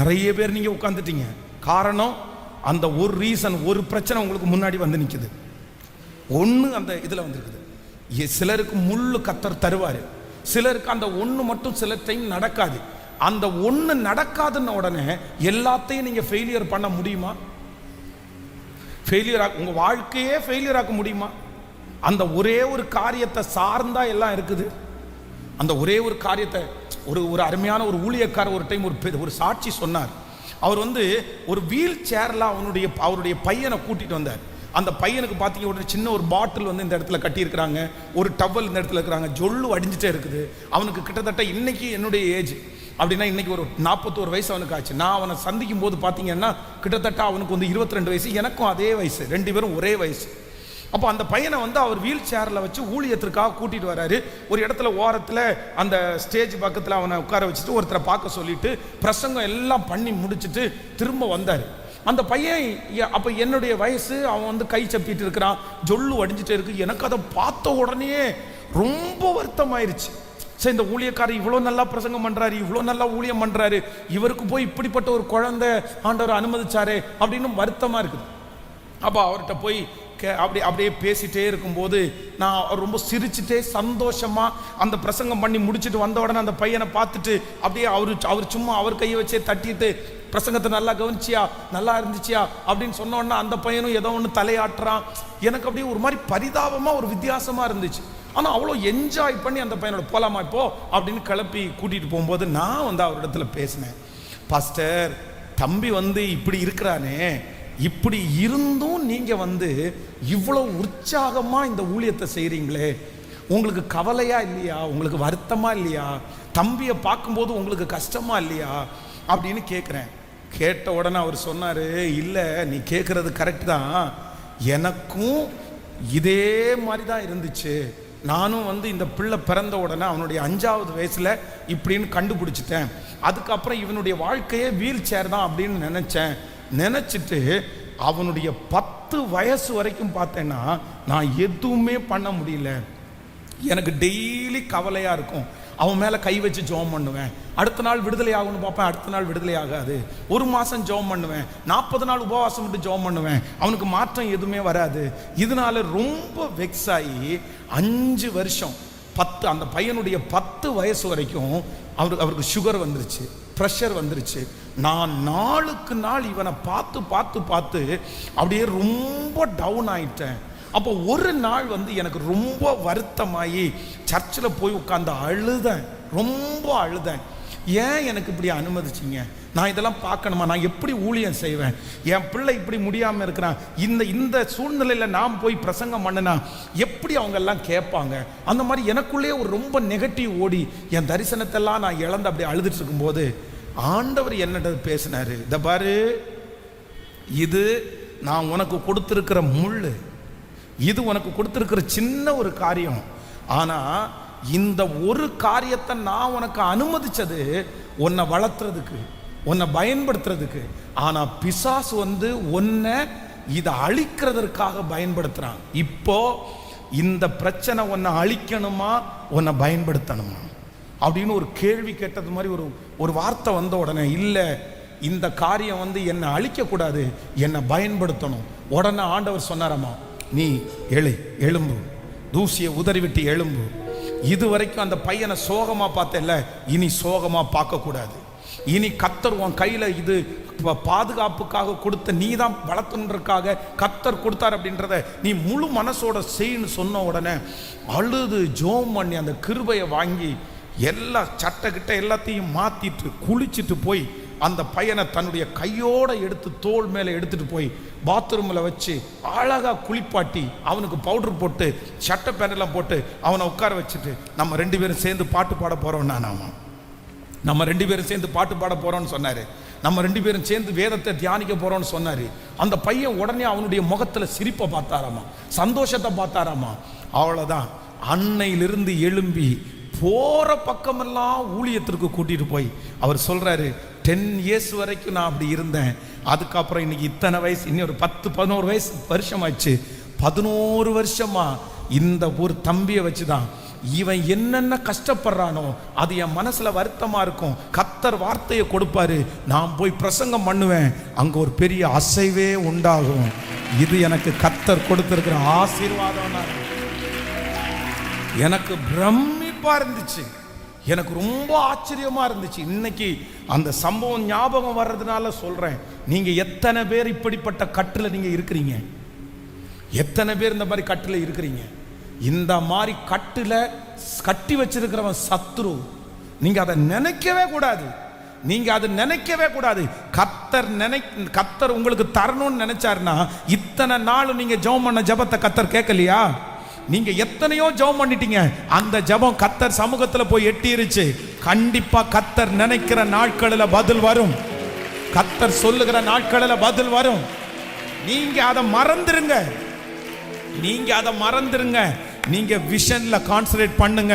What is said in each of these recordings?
நிறைய பேர் நீங்கள் உட்காந்துட்டீங்க. காரணம், அந்த ஒரு ரீசன், ஒரு பிரச்சனை உங்களுக்கு முன்னாடி வந்து நிற்குது. ஒன்று அந்த இதில் வந்துருக்குது. சிலருக்கு முள்ளு கத்தர் தருவார், சிலருக்கு அந்த ஒன்று மட்டும் சில டைம் நடக்காது. அந்த ஒன்று நடக்காதுன்ன உடனே எல்லாத்தையும் நீங்கள் ஃபெயிலியர் பண்ண முடியுமா? ஃபெயிலியர் உங்கள் வாழ்க்கையே ஃபெயிலியர் ஆக்க முடியுமா? அந்த ஒரே ஒரு காரியத்தை சார்ந்தா எல்லாம் இருக்குது. அந்த ஒரே ஒரு காரியத்தை ஒரு அருமையான ஒரு ஊழியக்காரர் ஒரு டைம் ஒரு சாட்சி சொன்னார். அவர் ஒரு வீல் சேர்ல அவருடைய பையனை கூட்டிட்டு வந்தார். அந்த பையனுக்கு பார்த்தீங்க ஒரு சின்ன ஒரு பாட்டில் இந்த இடத்துல கட்டியிருக்கிறாங்க, ஒரு டவல் இந்த இடத்துல இருக்கிறாங்க, ஜொல்லு அடிஞ்சிட்டே இருக்குது. அவனுக்கு கிட்டத்தட்ட இன்னைக்கு என்னுடைய ஏஜ் அப்படின்னா இன்னைக்கு ஒரு 41 வயசு அவனுக்கு ஆச்சு. நான் அவனை சந்திக்கும் போது பார்த்தீங்கன்னா கிட்டத்தட்ட அவனுக்கு 22 வயசு, எனக்கும் அதே வயசு, 2 பேரும் ஒரே வயசு. அப்போ அந்த பையனை அவர் வீல் சேரில் வச்சு ஊழியத்திற்காக கூட்டிகிட்டு வர்றாரு. ஒரு இடத்துல ஓரத்தில் அந்த ஸ்டேஜ் பக்கத்தில் அவனை உட்கார வச்சுட்டு ஒருத்தரை பார்க்க சொல்லிட்டு பிரசங்கம் எல்லாம் பண்ணி முடிச்சுட்டு திரும்ப வந்தார். அந்த பையன் அப்போ என்னுடைய வயசு, அவன் கை சப்பிட்டு இருக்கிறான், ஜொல்லு அடிஞ்சிட்டே இருக்கு. எனக்கு அதை பார்த்த உடனே ரொம்ப வருத்தமாயிருச்சு. சரி, இந்த ஊழியக்காரர் இவ்வளோ நல்லா பிரசங்கம் பண்ணுறாரு, இவ்வளோ நல்லா ஊழியம் பண்ணுறாரு, இவருக்கு போய் இப்படிப்பட்ட ஒரு குழந்தை ஆண்டவர் அனுமதிச்சாரே அப்படின்னு வருத்தமாக இருக்குது. அப்போ அவர்கிட்ட போய் அப்படியே பேசிட்டே இருக்கும்போது நான் ரொம்ப சிரிச்சுட்டே சந்தோஷமாக அந்த பிரசங்கம் பண்ணி முடிச்சுட்டு வந்த உடனே அந்த பையனை பார்த்துட்டு அப்படியே அவர் சும்மா அவர் கையை வச்சே தட்டிட்டு, பிரசங்கத்தை நல்லா கவனிச்சியா, நல்லா இருந்துச்சியா அப்படின்னு சொன்ன உடனே அந்த பையனும் ஏதோ ஒன்று தலையாட்டுறான். எனக்கு அப்படியே ஒரு மாதிரி பரிதாபமாக ஒரு வித்தியாசமாக இருந்துச்சு. ஆனால் அவ்வளோ என்ஜாய் பண்ணி அந்த பையனோட போகலாமா இப்போ அப்படின்னு கிளப்பி கூட்டிகிட்டு போகும்போது நான் அவரிடத்துல பேசினேன். பாஸ்டர், தம்பி இப்படி இருக்கிறானே, இப்படி இருந்தும் நீங்க இவ்வளோ உற்சாகமா இந்த ஊழியத்தை செய்றீங்களே, உங்களுக்கு கவலையா இல்லையா? உங்களுக்கு வருத்தமா இல்லையா? தம்பியை பார்க்கும்போது உங்களுக்கு கஷ்டமா இல்லையா அப்படின்னு கேட்குறேன். கேட்ட உடனே அவர் சொன்னாரு, இல்லை நீ கேட்கறது கரெக்ட் தான், எனக்கும் இதே மாதிரி தான் இருந்துச்சு. நானும் இந்த பிள்ளை பிறந்த உடனே அவனுடைய 5வது வயசுல இப்படின்னு கண்டுபிடிச்சிட்டேன். அதுக்கப்புறம் இவனுடைய வாழ்க்கையே வீல் சேர் தான் அப்படின்னு நினச்சிட்டு அவனுடைய 10 வயசு வரைக்கும் பார்த்தேன்னா நான் எதுவுமே பண்ண முடியல. எனக்கு டெய்லி கவலையாக இருக்கும். அவன் மேலே கை வச்சு ஜெபம் பண்ணுவேன், அடுத்த நாள் விடுதலை ஆகும்னு பார்ப்பேன், அடுத்த நாள் விடுதலை ஆகாது. 1 மாதம் ஜெபம் பண்ணுவேன், 40 நாள் உபவாசம் விட்டு ஜெபம் பண்ணுவேன், அவனுக்கு மாற்றம் எதுவுமே வராது. இதனால ரொம்ப வெக்ஸ் ஆகி 5 வருஷம் அந்த பையனுடைய 10 வயசு வரைக்கும் அவருக்கு சுகர் வந்துருச்சு, ப்ரெஷர் வந்துருச்சு. நான் நாளுக்கு நாள் இவனை பார்த்து அப்படியே ரொம்ப டவுன் ஆயிட்டேன். அப்போ ஒரு நாள் எனக்கு ரொம்ப வருத்தமாகி சர்ச்சில் போய் உட்காந்து அழுதேன், ரொம்ப அழுதேன். ஏன் எனக்கு இப்படி அனுமதிச்சிங்க? நான் இதெல்லாம் பார்க்கணுமா? நான் எப்படி ஊழியம் செய்வேன்? என் பிள்ளை இப்படி முடியாமல் இருக்கிறான். இந்த சூழ்நிலையில் நான் போய் பிரசங்கம் பண்ணனா எப்படி அவங்க எல்லாம் கேட்பாங்க? அந்த மாதிரி எனக்குள்ளே ஒரு ரொம்ப நெகட்டிவ் ஓடி என் தரிசனத்தெல்லாம் நான் இழந்து அப்படி அழுதுட்டு இருக்கும்போது ஆண்டவர் என்னிட்ட பேசினாரு. இத பாரு, இது நான் உனக்கு கொடுத்திருக்கிற முள்ளு, இது உனக்கு கொடுத்திருக்கிற சின்ன ஒரு காரியம். ஆனா இந்த ஒரு காரியத்தை நான் உனக்கு அனுமதிச்சது உன்னை வளர்த்துறதுக்கு, உன்னை பயன்படுத்துறதுக்கு. ஆனா பிசாசு உன்னை இதை அழிக்கிறதற்காக பயன்படுத்துறான். இப்போ இந்த பிரச்சனை உன்னை அழிக்கணுமா உன்னை பயன்படுத்தணுமா அப்படின்னு ஒரு கேள்வி கேட்டது மாதிரி ஒரு வார்த்தை வந்த உடனே, இல்லை இந்த காரியம் என்னை அழிக்கக்கூடாது, என்னை பயன்படுத்தணும். உடனே ஆண்டவர் சொன்னாராமா, நீ எழும்பு, தூசியை உதறிவிட்டு எழும்பு. இதுவரைக்கும் அந்த பையனை சோகமா பார்த்தல, இனி சோகமா பார்க்கக்கூடாது. இனி கர்த்தர் உன் கையில இது பாதுகாப்புக்காக கொடுத்த, நீ தான் வளர்த்துன்றதுக்காக கர்த்தர் கொடுத்தார் அப்படின்றத நீ முழு மனசோட செய்யு சொன்ன உடனே அழுது ஜோம் பண்ணி அந்த கிருபையை வாங்கி எல்லா சட்டக்கிட்ட எல்லாத்தையும் மாத்திட்டு குளிச்சுட்டு போய் அந்த பையனை தன்னுடைய கையோட எடுத்து தோள் மேலே எடுத்துட்டு போய் பாத்ரூமில் வச்சு அழகா குளிப்பாட்டி அவனுக்கு பவுடர் போட்டு சட்டை பேனெல்லாம் போட்டு அவனை உட்கார வச்சுட்டு நம்ம 2 பேரும் சேர்ந்து பாட்டு பாட போறோம். நம்ம 2 பேரும் சேர்ந்து பாட்டு பாட போறோம்னு சொன்னாரு. நம்ம 2 பேரும் சேர்ந்து வேதத்தை தியானிக்க போறோம்னு சொன்னாரு. அந்த பையன் உடனே அவனுடைய முகத்துல சிரிப்பை பார்த்தாராமா, சந்தோஷத்தை பார்த்தாராமா. அவ்வளவுதான், அன்னையிலிருந்து எழும்பி போற பக்கமெல்லாம் ஊழியத்திற்கு கூட்டிட்டு போய் அவர் சொல்றாரு, 10 years வரைக்கும் நான் அப்படி இருந்தேன். அதுக்கப்புறம் இன்னைக்கு இத்தனை வயசு, இன்னும் ஒரு 10-11 வருஷம் ஆச்சு. 11 வருஷமா இந்த ஒரு தம்பியை வச்சுதான் இவன் என்னென்ன கஷ்டப்படுறானோ அது என் மனசுல வருத்தமா இருக்கும். கர்த்தர் வார்த்தையை கொடுப்பாரு, நான் போய் பிரசங்கம் பண்ணுவேன், அங்க ஒரு பெரிய அசைவே உண்டாகும். இது எனக்கு கர்த்தர் கொடுத்திருக்கிற ஆசீர்வாதம். எனக்கு பிரமிப்பா இருந்துச்சு, எனக்கு ரொம்ப ஆச்சரியமா இருந்துச்சு. இன்னைக்கு அந்த சம்பவம் ஞாபகம் வர்றதுனால சொல்றேன். நீங்க எத்தனை பேர் இப்படிப்பட்ட கட்டுல நீங்க இருக்கிறீங்க? எத்தனை பேர் இந்த மாதிரி கட்டுல இருக்கிறீங்க? இந்த மாதிரி கட்டுல கட்டி வச்சிருக்கிறவன் சத்ரு. நீங்க அதை நினைக்கவே கூடாது. நீங்க அது நினைக்கவே கூடாது. கர்த்தர் உங்களுக்கு தரணும்னு நினைச்சாருன்னா இத்தனை நாள் நீங்க ஜெபம் பண்ண ஜெபத்தை கர்த்தர் கேட்கலையா? நீங்க எத்தனையோ ஜெபம் பண்ணிட்டீங்க, அந்த ஜெபம் கர்த்தர் சமூகத்துல போய் எட்டிருச்சு. கண்டிப்பா கர்த்தர் நினைக்கிற நாட்களில் பதில் வரும். கர்த்தர் சொல்லுகிற நாட்களில் பதில் வரும். நீங்க அதை மறந்துருங்க. நீங்க விஷன்ல கான்சன்ட்ரேட் பண்ணுங்க.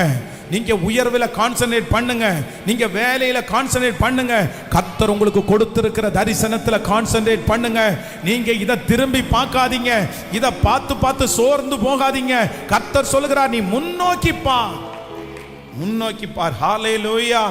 நீங்க உயர்வில் கான்சன்ட்ரேட் பண்ணுங்க. நீங்க வேலையில கான்சன்ட்ரேட் பண்ணுங்க. கர்த்தர் உங்களுக்கு கொடுத்திருக்கிற தரிசனத்துல கான்சன்ட்ரேட் பண்ணுங்க. நீங்க இத திரும்பி பார்க்காதீங்க. இத பார்த்து சோர்ந்து போகாதீங்க. கர்த்தர் சொல்லுகிறார், நீ முன்னோக்கி பார். ஹல்லேலூயா.